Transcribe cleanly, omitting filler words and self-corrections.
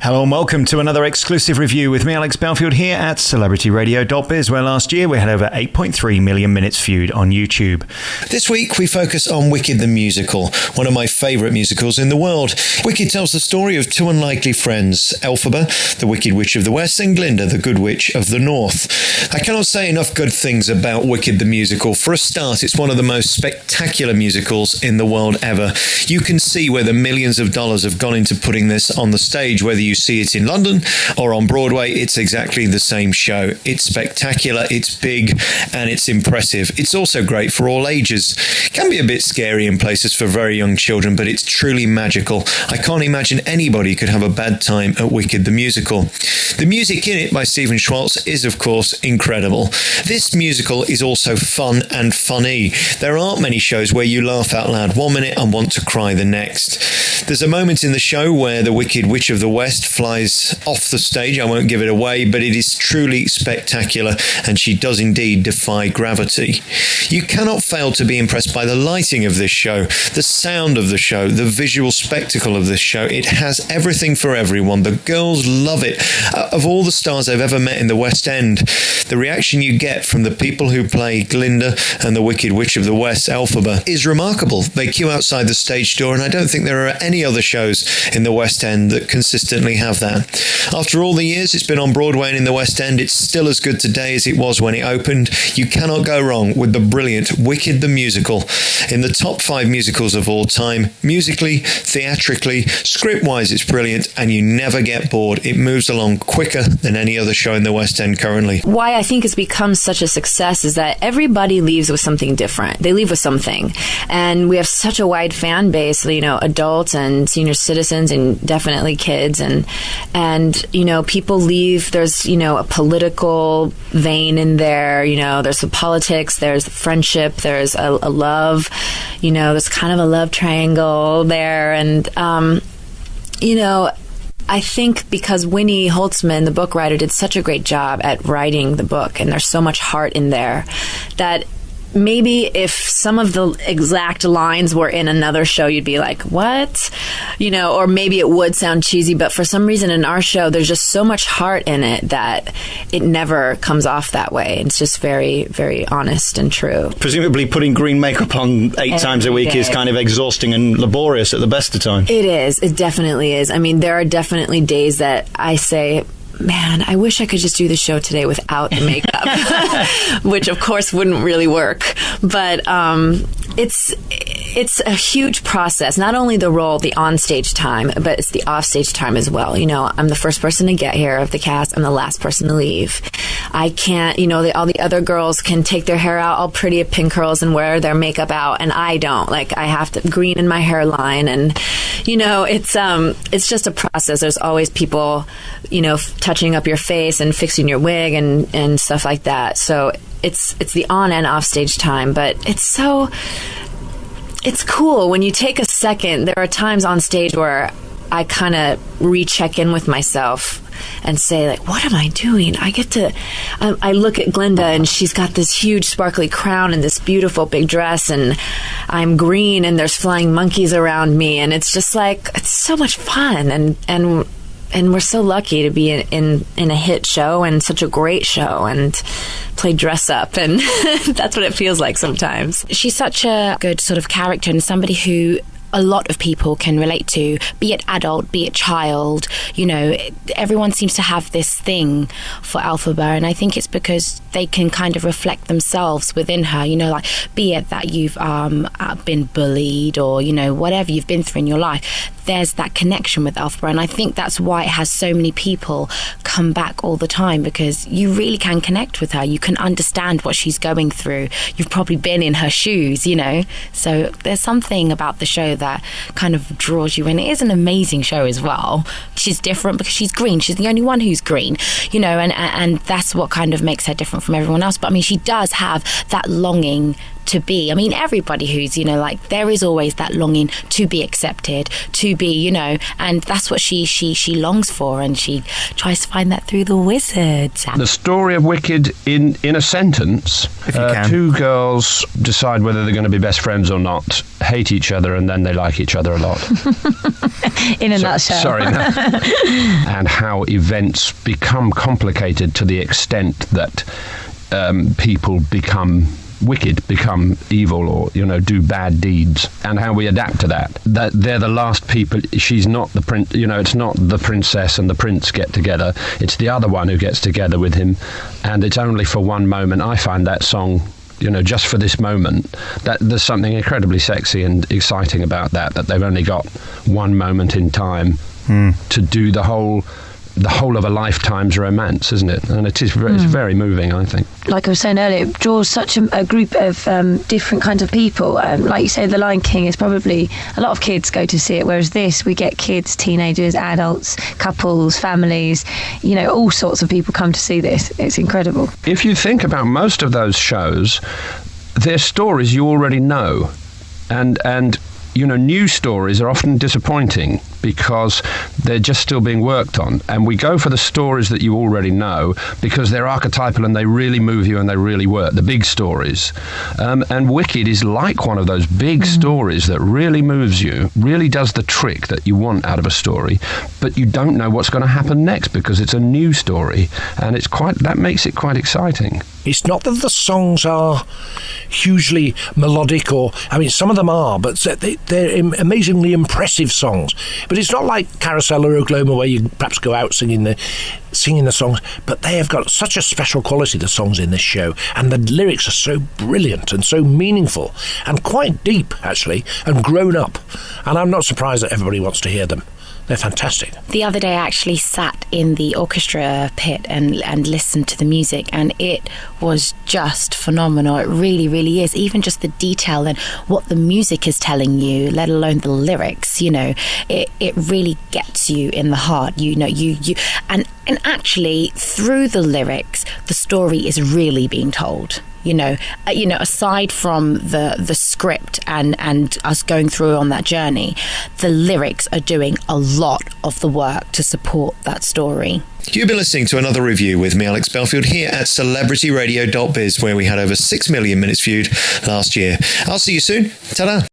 Hello and welcome to another exclusive review with me, Alex Belfield, here at celebrityradio.biz, where last year we had over 8.3 million minutes viewed on YouTube. This week we focus on Wicked the Musical, one of my favourite musicals in the world. Wicked tells the story of two unlikely friends, Elphaba, the Wicked Witch of the West, and Glinda, the Good Witch of the North. I cannot say enough good things about Wicked the Musical. For a start, it's one of the most spectacular musicals in the world ever. You can see where the millions of dollars have gone into putting this on the stage, whether you see it in London or on Broadway, it's exactly the same show. It's spectacular, it's big, and it's impressive. It's also great for all ages. It can be a bit scary in places for very young children, but it's truly magical. I can't imagine anybody could have a bad time at Wicked the Musical. The music in it by Stephen Schwartz is, of course, incredible. This musical is also fun and funny. There aren't many shows where you laugh out loud one minute and want to cry the next. There's a moment in the show where the Wicked Witch of the West flies off the stage. I won't give it away, but it is truly spectacular, and she does indeed defy gravity. You cannot fail to be impressed by the lighting of this show, the sound of the show, the visual spectacle of this show. It has everything for everyone. The girls love it. Of all the stars I've ever met in the West End, the reaction you get from the people who play Glinda and the Wicked Witch of the West, Elphaba, is remarkable. They queue outside the stage door, and I don't think there are any other shows in the West End that consistently have that. After all the years it's been on Broadway and in the West End, it's still as good today as it was when it opened. You cannot go wrong with the brilliant Wicked the Musical. In the top 5 musicals of all time, musically, theatrically, script-wise it's brilliant, and you never get bored. It moves along quicker than any other show in the West End currently. Why I think it's become such a success is that everybody leaves with something different. They leave with something. And we have such a wide fan base, you know, adults and senior citizens and definitely kids. And you know, people leave, there's, you know, a political vein in there, you know, there's the politics, there's friendship, there's a love, you know, there's kind of a love triangle there. And, you know, I think because Winnie Holtzman, the book writer, did such a great job at writing the book, and there's so much heart in there, that maybe if some of the exact lines were in another show, you'd be like, what? You know, or maybe it would sound cheesy, but for some reason in our show, there's just so much heart in it that it never comes off that way. It's just very, very honest and true. Presumably putting green makeup on 8 times a week is kind of exhausting and laborious at the best of times. It is. It definitely is. I mean, there are definitely days that I say, man, I wish I could just do the show today without the makeup, which of course wouldn't really work. But it's a huge process. Not only the role, the onstage time, but it's the offstage time as well. You know, I'm the first person to get here of the cast. I'm the last person to leave. I can't, you know, all the other girls can take their hair out all pretty at pin curls and wear their makeup out, and I don't. Like, I have to green in my hairline, and you know, it's just a process. There's always people, you know, touching up your face and fixing your wig and stuff like that. So it's the on and off stage time, but it's cool when you take a second. There are times on stage where I kind of recheck in with myself and say, like, what am I doing? I look at Glinda, and she's got this huge sparkly crown and this beautiful big dress, and I'm green, and there's flying monkeys around me, and it's just like, it's so much fun, and we're so lucky to be in a hit show, and such a great show, and play dress up, and that's what it feels like sometimes. She's such a good sort of character, and somebody who a lot of people can relate to, be it adult, be it child. You know, everyone seems to have this thing for Elphaba, and I think it's because they can kind of reflect themselves within her, you know, like, be it that you've been bullied, or, you know, whatever you've been through in your life, there's that connection with Elphaba, and I think that's why it has so many people come back all the time, because you really can connect with her. You can understand what she's going through. You've probably been in her shoes, you know, so there's something about the show that kind of draws you in. It is an amazing show as well. She's different because she's green. She's the only one who's green, you know, and that's what kind of makes her different from everyone else. But I mean, she does have that longing to be. I mean, everybody who's, you know, like, there is always that longing to be accepted, to be, you know, and that's what she longs for, and she tries to find that through the wizard. The story of Wicked in a sentence. If you can. Two girls decide whether they're going to be best friends or not, hate each other, and then they like each other a lot. In a nutshell. Sorry. No. And how events become complicated to the extent that people become wicked, become evil, or, you know, do bad deeds, and how we adapt to that. That they're the last people. She's not the prince, you know, it's not the princess and the prince get together. It's the other one who gets together with him, and it's only for one moment. I find that song, you know, just for this moment, that there's something incredibly sexy and exciting about that they've only got one moment in time to do the whole of a lifetime's romance, isn't it? And it is it's very moving, I think. Like I was saying earlier, it draws such a group of different kinds of people. Like you say, The Lion King is probably, a lot of kids go to see it, whereas this, we get kids, teenagers, adults, couples, families, you know, all sorts of people come to see this. It's incredible. If you think about most of those shows, they're stories you already know. And you know, new stories are often disappointing because they're just still being worked on. And we go for the stories that you already know because they're archetypal and they really move you and they really work, the big stories. And Wicked is like one of those big stories that really moves you, really does the trick that you want out of a story, but you don't know what's going to happen next because it's a new story. And that makes it quite exciting. It's not that the songs are hugely melodic, or, I mean, some of them are, but they're amazingly impressive songs. But it's not like Carousel or Oklahoma, where you perhaps go out singing the songs, but they have got such a special quality, the songs in this show, and the lyrics are so brilliant and so meaningful and quite deep, actually, and grown up. And I'm not surprised that everybody wants to hear them. They're fantastic. The other day I actually sat in the orchestra pit and listened to the music, and it was just phenomenal. It really, really is. Even just the detail and what the music is telling you, let alone the lyrics, you know, it really gets you in the heart. You know, and actually through the lyrics, the story is really being told. You know, aside from the script and us going through on that journey, the lyrics are doing a lot of the work to support that story. You've been listening to another review with me, Alex Belfield, here at celebrityradio.biz, where we had over 6 million minutes viewed last year. I'll see you soon. Ta-da.